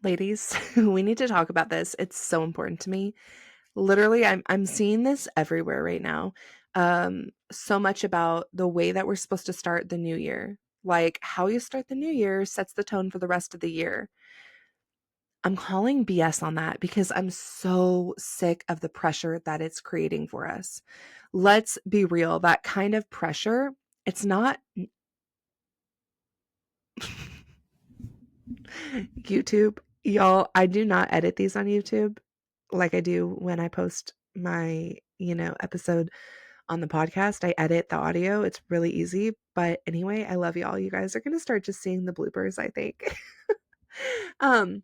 Ladies, we need to talk about this. It's so important to me. Literally, I'm seeing this everywhere right now. So much about the way that we're supposed to start the new year. Like how you start the new year sets the tone for the rest of the year. I'm calling BS on that because I'm so sick of the pressure that it's creating for us. Let's be real, that kind of pressure, it's not YouTube. Y'all, I do not edit these on YouTube like I do when I post my, episode on the podcast. I edit the audio. It's really easy. But anyway, I love y'all. You guys are going to start just seeing the bloopers, I think. um,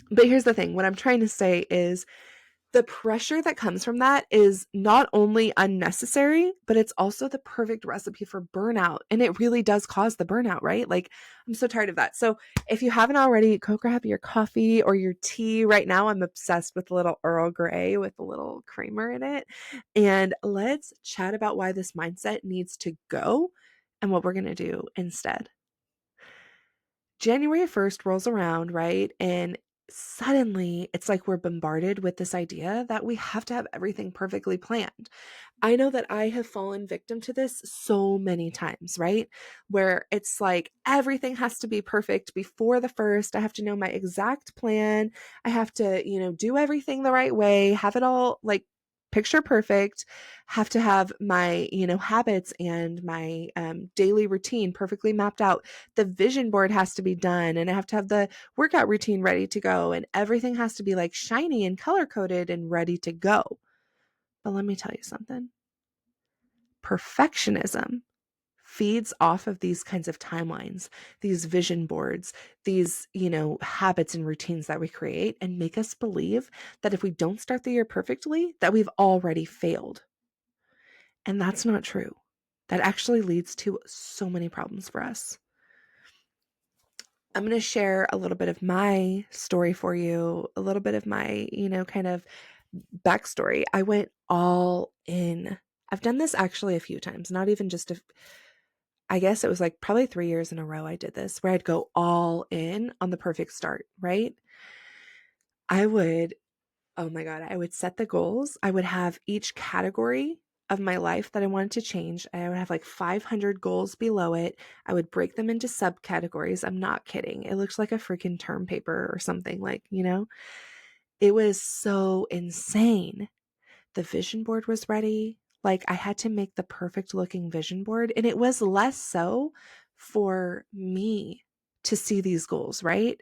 but here's the thing. What I'm trying to say is the pressure that comes from that is not only unnecessary, but it's also the perfect recipe for burnout. And it really does cause the burnout, right? Like, I'm so tired of that. So, if you haven't already, go grab your coffee or your tea. Right now, I'm obsessed with a little Earl Grey with a little creamer in it. And let's chat about why this mindset needs to go and what we're going to do instead. January 1st rolls around, right? And suddenly it's like we're bombarded with this idea that we have to have everything perfectly planned. I know that I have fallen victim to this so many times, right? Where it's like everything has to be perfect before the first. I have to know my exact plan. I have to, do everything the right way, have it all like picture perfect, have to have my, habits and my daily routine perfectly mapped out. The vision board has to be done, and I have to have the workout routine ready to go, and everything has to be like shiny and color coded and ready to go. But let me tell you something. Perfectionism feeds off of these kinds of timelines, these vision boards, these, habits and routines that we create and make us believe that if we don't start the year perfectly, that we've already failed. And that's not true. That actually leads to so many problems for us. I'm going to share a little bit of my story for you, a little bit of my, kind of backstory. I went all in. I've done this actually a few times, not even just I guess it was like probably 3 years in a row I did this, where I'd go all in on the perfect start, right? I would, oh my God, I would set the goals. I would have each category of my life that I wanted to change. I would have like 500 goals below it. I would break them into subcategories. I'm not kidding. It looks like a freaking term paper or something, like, it was so insane. The vision board was ready. Like, I had to make the perfect looking vision board, and it was less so for me to see these goals, right?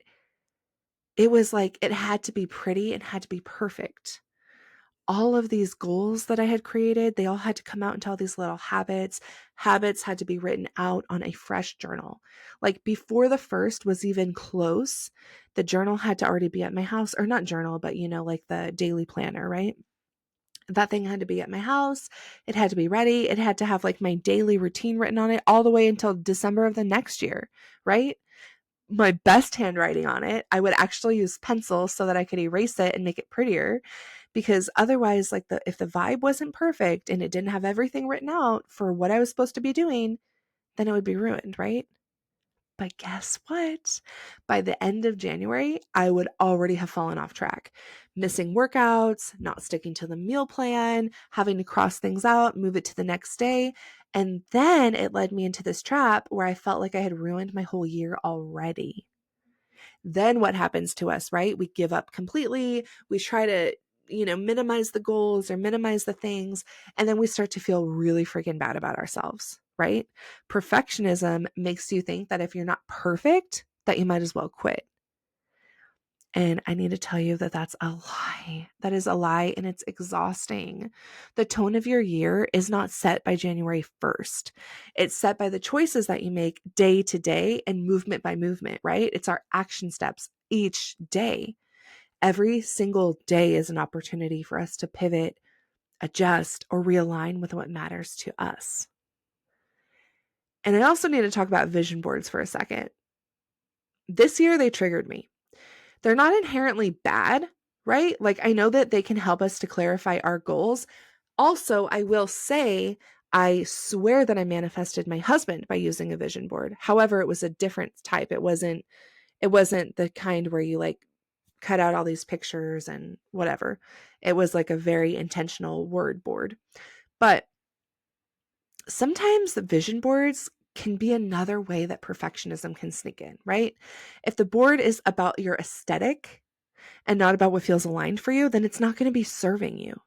It was like it had to be pretty and had to be perfect. All of these goals that I had created, they all had to come out into all these little habits. Habits had to be written out on a fresh journal. Like before the first was even close, the journal had to already be at my house, or not journal, but like the daily planner, right? That thing had to be at my house. It had to be ready. It had to have like my daily routine written on it all the way until December of the next year, right? My best handwriting on it. I would actually use pencil so that I could erase it and make it prettier, because otherwise, like, if the vibe wasn't perfect and it didn't have everything written out for what I was supposed to be doing, then it would be ruined, right? But guess what? By the end of January, I would already have fallen off track, missing workouts, not sticking to the meal plan, having to cross things out, move it to the next day. And then it led me into this trap where I felt like I had ruined my whole year already. Then what happens to us, right? We give up completely. We try to, minimize the goals or minimize the things. And then we start to feel really freaking bad about ourselves, right? Perfectionism makes you think that if you're not perfect, that you might as well quit. And I need to tell you that that's a lie. That is a lie, and it's exhausting. The tone of your year is not set by January 1st. It's set by the choices that you make day to day and movement by movement, right? It's our action steps each day. Every single day is an opportunity for us to pivot, adjust, or realign with what matters to us. And I also need to talk about vision boards for a second. This year, they triggered me. They're not inherently bad, right? Like, I know that they can help us to clarify our goals. Also, I will say, I swear that I manifested my husband by using a vision board. However, it was a different type. It wasn't the kind where you like cut out all these pictures and whatever. It was like a very intentional word board. But sometimes the vision boards can be another way that perfectionism can sneak in, right? If the board is about your aesthetic and not about what feels aligned for you, then it's not going to be serving you.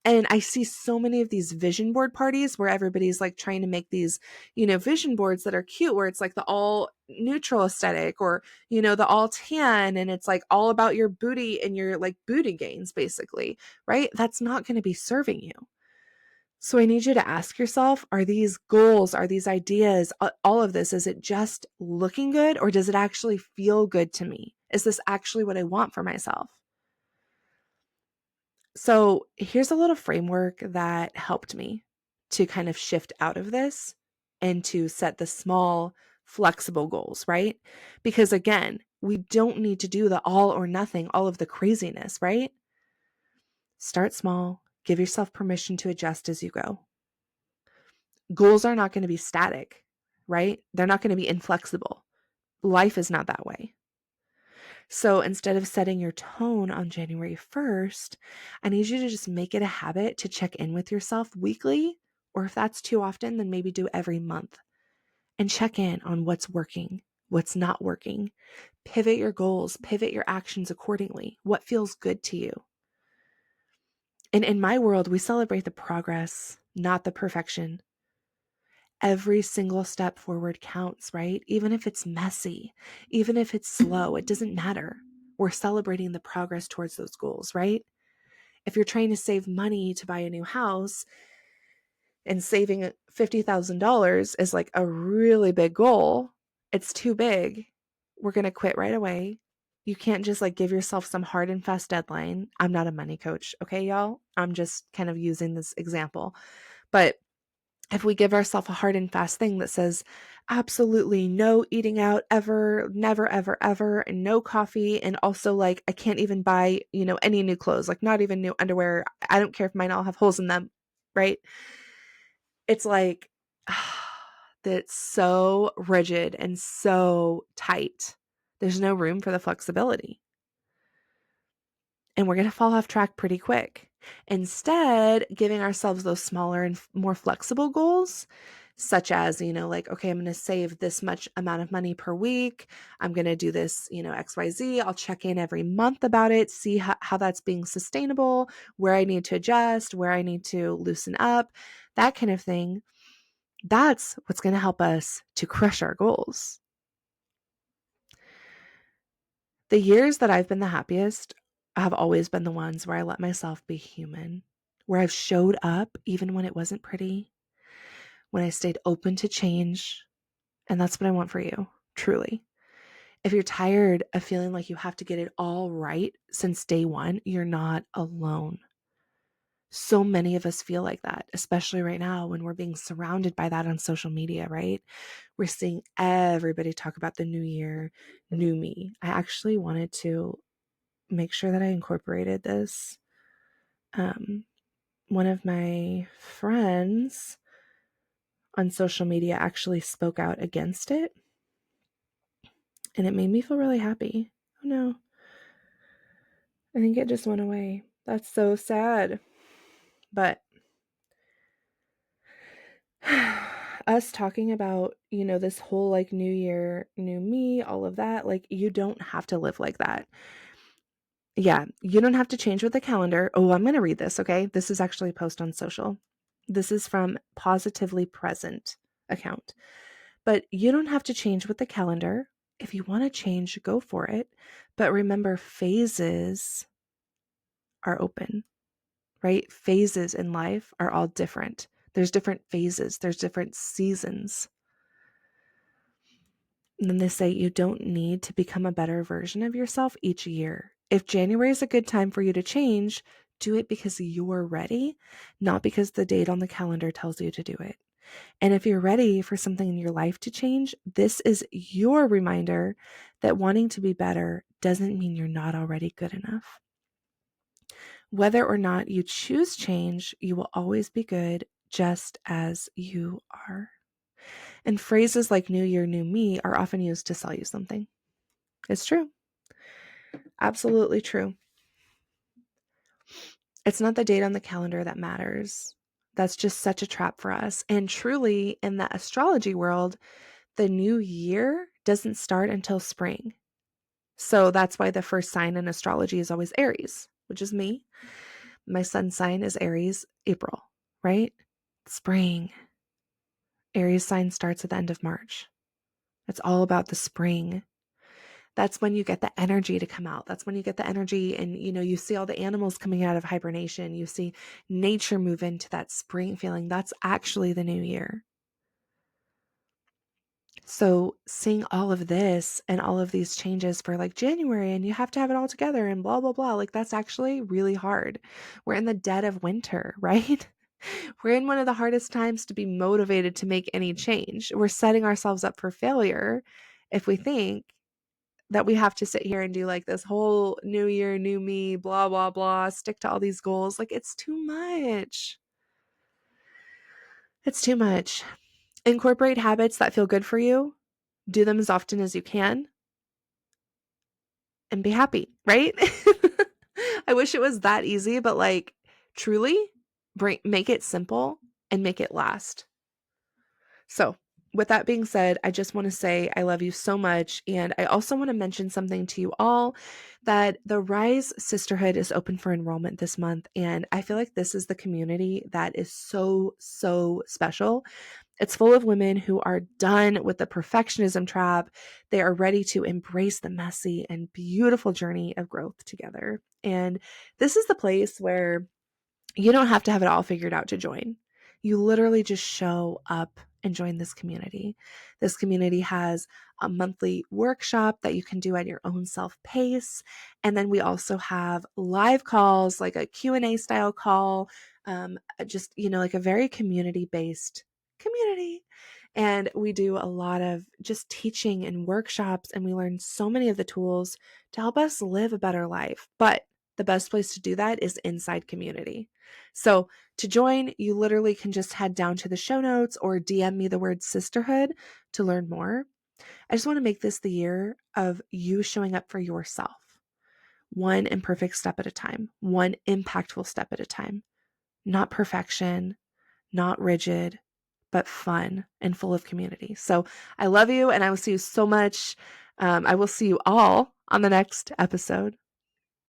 And I see so many of these vision board parties where everybody's like trying to make these, vision boards that are cute, where it's like the all neutral aesthetic or, the all tan. And it's like all about your booty and your like booty gains, basically, right? That's not going to be serving you. So I need you to ask yourself, are these goals, are these ideas, all of this, is it just looking good or does it actually feel good to me? Is this actually what I want for myself? So here's a little framework that helped me to kind of shift out of this and to set the small, flexible goals, right? Because again, we don't need to do the all or nothing, all of the craziness, right? Start small, give yourself permission to adjust as you go. Goals are not going to be static, right? They're not going to be inflexible. Life is not that way. So instead of setting your tone on January 1st, I need you to just make it a habit to check in with yourself weekly, or if that's too often, then maybe do every month and check in on what's working, what's not working. Pivot your goals, pivot your actions accordingly. What feels good to you? And in my world, we celebrate the progress, not the perfection. Every single step forward counts, right? Even if it's messy, even if it's slow, it doesn't matter. We're celebrating the progress towards those goals, right? If you're trying to save money to buy a new house and saving $50,000 is like a really big goal, it's too big. We're going to quit right away. You can't just like give yourself some hard and fast deadline. I'm not a money coach, okay, y'all? I'm just kind of using this example. But if we give ourselves a hard and fast thing that says absolutely no eating out ever, never, ever, ever, and no coffee, and also like I can't even buy, any new clothes, like not even new underwear. I don't care if mine all have holes in them, right? It's like that's so rigid and so tight. There's no room for the flexibility. And we're going to fall off track pretty quick. Instead, giving ourselves those smaller and more flexible goals, such as, like, okay, I'm going to save this much amount of money per week. I'm going to do this, XYZ. I'll check in every month about it, see how that's being sustainable, where I need to adjust, where I need to loosen up, that kind of thing. That's what's going to help us to crush our goals. The years that I've been the happiest have always been the ones where I let myself be human, where I've showed up even when it wasn't pretty, when I stayed open to change. And that's what I want for you, truly. If you're tired of feeling like you have to get it all right since day one, you're not alone. So many of us feel like that, especially right now when we're being surrounded by that on social media, right? We're seeing everybody talk about the new year, new me. I actually wanted to make sure that I incorporated this. One of my friends on social media actually spoke out against it, and it made me feel really happy. Oh no, I think it just went away. That's so sad. But us talking about, this whole like new year, new me, all of that, like you don't have to live like that. Yeah, you don't have to change with the calendar. Oh, I'm going to read this, okay? This is actually a post on social. This is from Positively Present account. But you don't have to change with the calendar. If you want to change, go for it. But remember, phases are open, right? Phases in life are all different. There's different phases, there's different seasons. And then they say you don't need to become a better version of yourself each year. If January is a good time for you to change, do it because you're ready, not because the date on the calendar tells you to do it. And if you're ready for something in your life to change, this is your reminder that wanting to be better doesn't mean you're not already good enough. Whether or not you choose change, you will always be good just as you are. And phrases like new year, new me are often used to sell you something. It's true. Absolutely true. It's not the date on the calendar that matters. That's just such a trap for us. And truly, in the astrology world, the new year doesn't start until spring. So that's why the first sign in astrology is always Aries, which is me. My sun sign is Aries, April, right? Spring. Aries sign starts at the end of March. It's all about the spring. That's when you get the energy to come out. That's when you get the energy and you see all the animals coming out of hibernation. You see nature move into that spring feeling. That's actually the new year. So seeing all of this and all of these changes for like January and you have to have it all together and blah, blah, blah, like that's actually really hard. We're in the dead of winter, right? We're in one of the hardest times to be motivated to make any change. We're setting ourselves up for failure if we think that we have to sit here and do like this whole new year, new me, blah, blah, blah, stick to all these goals. Like it's too much. It's too much. Incorporate habits that feel good for you. Do them as often as you can and be happy, right? I wish it was that easy, but like truly make it simple and make it last. So, with that being said, I just want to say I love you so much. And I also want to mention something to you all that the Rise Sisterhood is open for enrollment this month. And I feel like this is the community that is so, so special. It's full of women who are done with the perfectionism trap. They are ready to embrace the messy and beautiful journey of growth together. And this is the place where you don't have to have it all figured out to join. You literally just show up and join this community. This community has a monthly workshop that you can do at your own self pace. And then we also have live calls, like a Q&A style call, just, like a very community-based community. And we do a lot of just teaching and workshops, and we learn so many of the tools to help us live a better life. But the best place to do that is inside community. So to join, you literally can just head down to the show notes or DM me the word sisterhood to learn more. I just want to make this the year of you showing up for yourself, one imperfect step at a time, one impactful step at a time. Not perfection, not rigid, but fun and full of community. So I love you and I will see you so much. I will see you all on the next episode.